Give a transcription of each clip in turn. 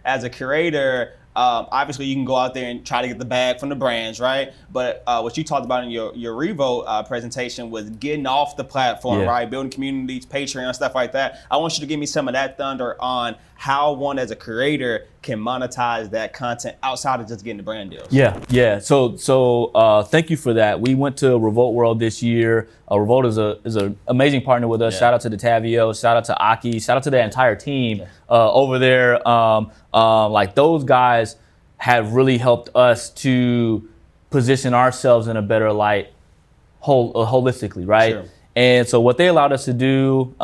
as a creator, obviously you can go out there and try to get the bag from the brands, right? But what you talked about in your Revo presentation was getting off the platform, right? Building communities, Patreon, stuff like that. I want you to give me some of that thunder on how one as a creator can monetize that content outside of just getting the brand deals. Yeah. So thank you for that. We went to Revolt World this year. Revolt is an amazing partner with us. Shout out to Detavio, shout out to Aki, shout out to the entire team over there. Like those guys have really helped us to position ourselves in a better light holistically, right? Sure. And so what they allowed us to do,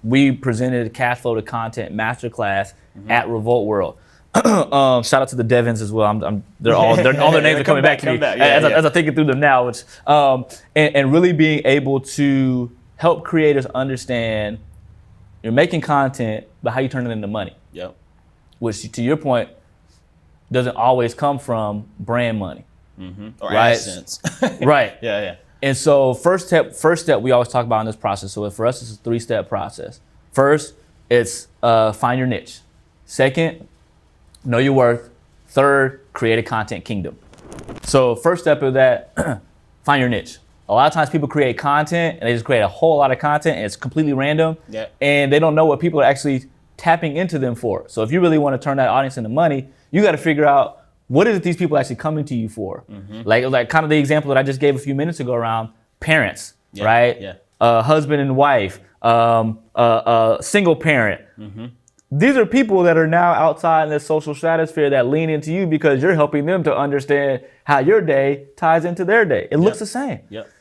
we presented a cash flow to content masterclass at Revolt World. Shout out to the Devons as well. All their names are coming back to me as I'm thinking through them now. Which, and really being able to help creators understand you're making content, but how you turn it into money. Yep. Which, to your point, doesn't always come from brand money. Or AdSense. Right. Yeah. And so first step we always talk about in this process. So for us, it's a 3-step process. First, it's find your niche. Second, know your worth. Third, create a content kingdom. So first step of that, find your niche. A lot of times people create content and they just create a whole lot of content and it's completely random and they don't know what people are actually tapping into them for. So if you really want to turn that audience into money, you got to figure out what is it these people actually coming to you for? Like kind of the example that I just gave a few minutes ago around parents, right? Yeah. Husband and wife, single parent. These are people that are now outside in the social stratosphere that lean into you because you're helping them to understand how your day ties into their day. It looks the same.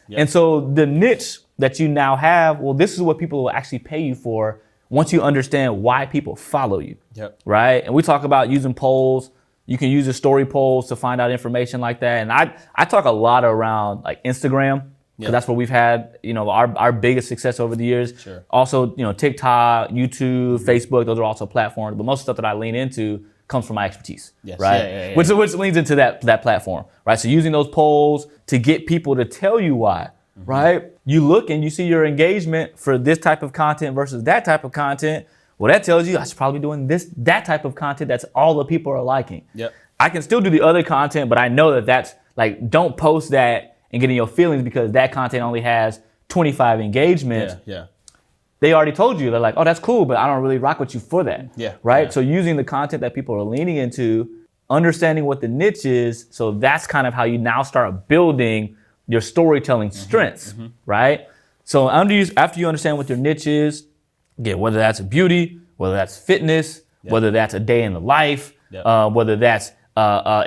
And so the niche that you now have, well, this is what people will actually pay you for once you understand why people follow you, right? And we talk about using polls. You can use the story polls to find out information like that. And I talk a lot around like Instagram, because that's where we've had, our biggest success over the years. Also, TikTok, YouTube, Facebook, those are also platforms. But most stuff that I lean into comes from my expertise, right? Which leans into that platform, right? So using those polls to get people to tell you why, right? You look and you see your engagement for this type of content versus that type of content. Well, that tells you I should probably be doing that type of content that's all the people are liking. I can still do the other content, but I know that's like, don't post that and get in your feelings because that content only has 25 engagements. They already told you, they're like, oh, that's cool, but I don't really rock with you for that. Right? So using the content that people are leaning into, understanding what the niche is, so that's kind of how you now start building your storytelling strengths, right? So after you understand what your niche is, again, whether that's beauty, whether that's fitness, whether that's a day in the life, whether that's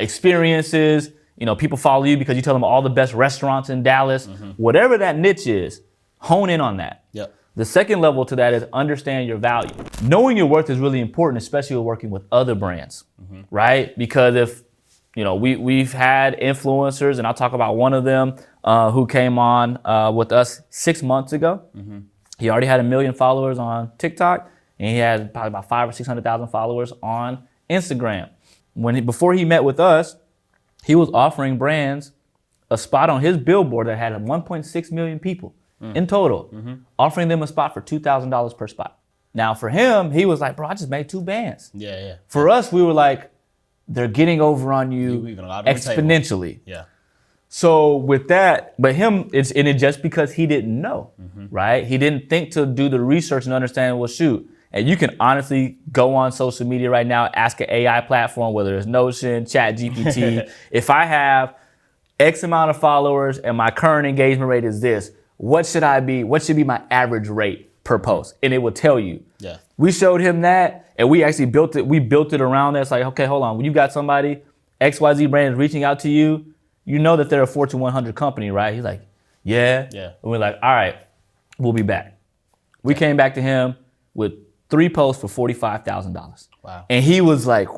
experiences, people follow you because you tell them all the best restaurants in Dallas, whatever that niche is, hone in on that. The second level to that is understand your value. Knowing your worth is really important, especially when working with other brands, right? Because if, we've had influencers, and I'll talk about one of them who came on with us 6 months ago. He already had 1 million followers on TikTok, and he had probably about 500,000 or 600,000 followers on Instagram. Before he met with us, he was offering brands a spot on his billboard that had 1.6 million people in total, offering them a spot for $2,000 per spot. Now for him, he was like, bro, I just made 2 bands. For us, we were like, they're getting over on you exponentially. So with that, but him, it's just because he didn't know, right? He didn't think to do the research and understand, well, shoot. And you can honestly go on social media right now, ask an AI platform, whether it's Notion, ChatGPT. If I have X amount of followers and my current engagement rate is this, what should be my average rate per post? And it will tell you. We showed him that, and we actually built it around that. It's like, okay, hold on. When you got somebody, XYZ brand is reaching out to you, you know that they're a Fortune 100 company, right? He's like, yeah. And we're like, all right, we'll be back. We came back to him with 3 posts for $45,000. Wow. And he was like,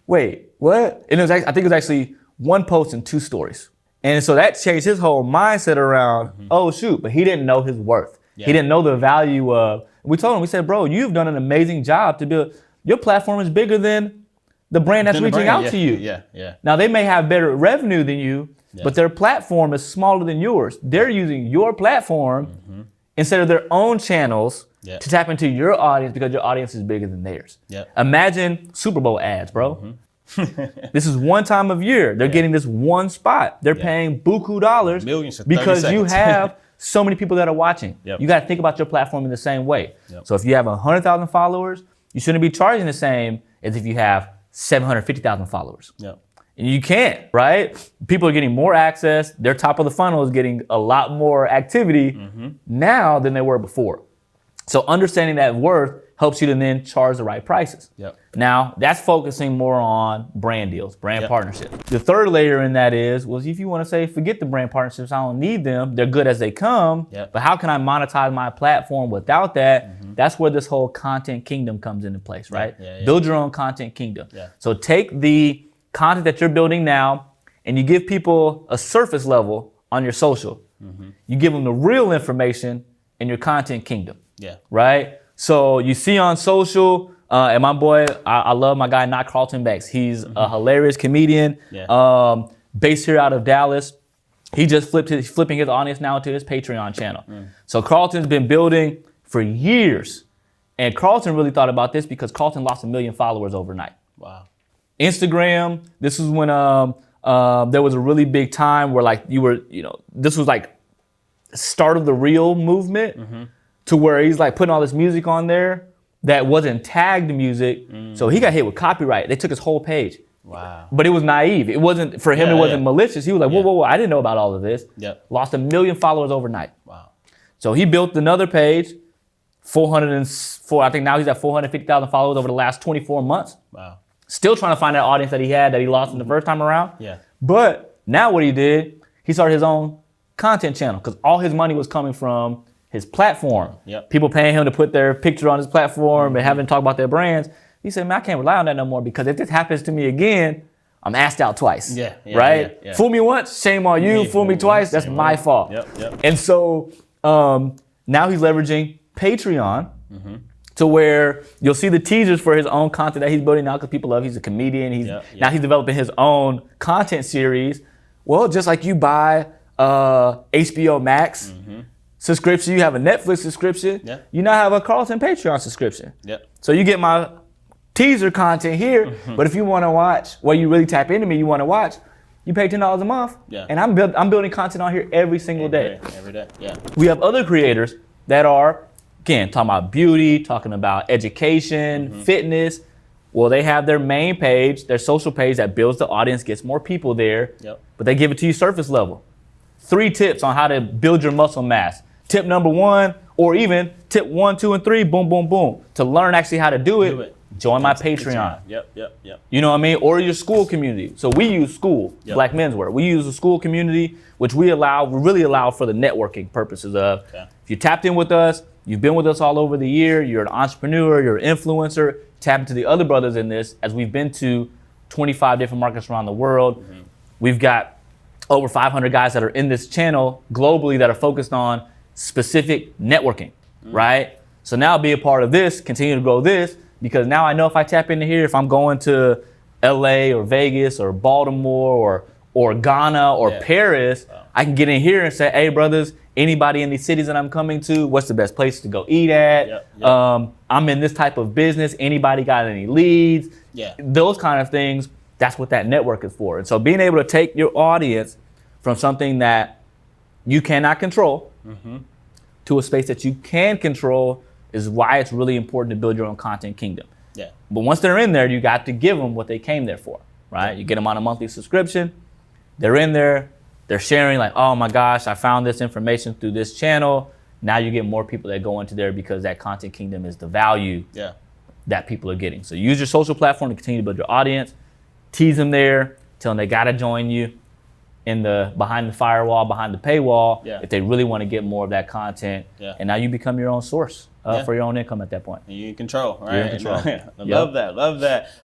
wait, what? And I think it was actually 1 post and 2 stories. And so that changed his whole mindset around, oh shoot, but he didn't know his worth. He didn't know the value of, we told him, we said, bro, you've done an amazing job to build, your platform is bigger than the brand that's reaching out to you. Now they may have better revenue than you, but their platform is smaller than yours. They're using your platform instead of their own channels Yep. to tap into your audience because your audience is bigger than theirs. Yep. Imagine Super Bowl ads, bro. This is one time of year. They're getting this one spot. They're paying buku dollars Millions for 30 because you seconds. have so many people that are watching. Yep. You got to think about your platform in the same way. Yep. So if you have 100,000 followers, you shouldn't be charging the same as if you have 750,000 followers. Yep. And you can't, right? People are getting more access. Their top of the funnel is getting a lot more activity now than they were before. So understanding that worth helps you to then charge the right prices. Yep. Now, that's focusing more on brand deals, brand partnerships. The third layer in that is, well, if you want to say, forget the brand partnerships, I don't need them. They're good as they come. Yep. But how can I monetize my platform without that? That's where this whole content kingdom comes into place, right? Yeah. Build your own content kingdom. Yeah. So take the content that you're building now and you give people a surface level on your social. You give them the real information in your content kingdom. Yeah. Right? So you see on social, and my boy, I love my guy, Not Carlton Banks. He's a hilarious comedian, based here out of Dallas. He just flipping his audience now to his Patreon channel. So Carlton's been building for years. And Carlton really thought about this because Carlton lost 1 million followers overnight. Wow. Instagram, this is when there was a really big time where like this was like start of the real movement to where he's like putting all this music on there that wasn't tagged music. So he got hit with copyright. They took his whole page. Wow. But it was naive. It wasn't, for him, it wasn't malicious. He was like, whoa, I didn't know about all of this. Yep. Lost 1 million followers overnight. Wow. So he built another page, 404, I think now he's at 450,000 followers over the last 24 months. Wow. Still trying to find that audience that he had that he lost in the first time around. Yeah. But now what he did, he started his own content channel because all his money was coming from his platform. Yep. People paying him to put their picture on his platform and having to talk about their brands. He said, man, I can't rely on that no more because if this happens to me again, I'm asked out twice. Yeah, right? yeah. Fool me once, shame on you. Fool me twice, that's my fault. Yep. And so now he's leveraging Patreon to where you'll see the teasers for his own content that he's building now because people love he's a comedian. Now he's developing his own content series. Well, just like you buy HBO Max subscription, you have a Netflix subscription, you now have a Carlton Patreon subscription. Yep. So you get my teaser content here, but if you want to watch, where you really tap into me, you want to watch, you pay $10 a month, and I'm building content on here every single day. Every day, yeah. We have other creators that are, again, talking about beauty, talking about education, fitness. Well, they have their main page, their social page that builds the audience, gets more people there, but they give it to you surface level. 3 tips on how to build your muscle mass. Tip number 1, or even tip 1, 2, and 3, boom, boom, boom. To learn actually how to do it. Join my Patreon. Yep. You know what I mean? Or your school community. So we use school, Black Menswear. We use a school community, which we really allow for the networking purposes of, if you tapped in with us, you've been with us all over the year, you're an entrepreneur, you're an influencer, tap into the other brothers in this, as we've been to 25 different markets around the world. We've got over 500 guys that are in this channel globally that are focused on specific networking, right? So now be a part of this, continue to grow this, because now I know if I tap into here, if I'm going to LA or Vegas or Baltimore or Ghana or Paris, I can get in here and say, hey brothers, anybody in these cities that I'm coming to, what's the best place to go eat at? I'm in this type of business, anybody got any leads? Those kind of things, that's what that network is for. And so being able to take your audience from something that you cannot control to a space that you can control is why it's really important to build your own content kingdom. But once they're in there, you got to give them what they came there for, right? You get them on a monthly subscription. They're in there. They're sharing like, oh my gosh, I found this information through this channel. Now you get more people that go into there because that content kingdom is the value that people are getting. So use your social platform to continue to build your audience. Tease them there. Tell them they got to join you in the behind the firewall, behind the paywall, if they really want to get more of that content. And now you become your own source for your own income at that point. And you're in control, right? You're in control. Love that.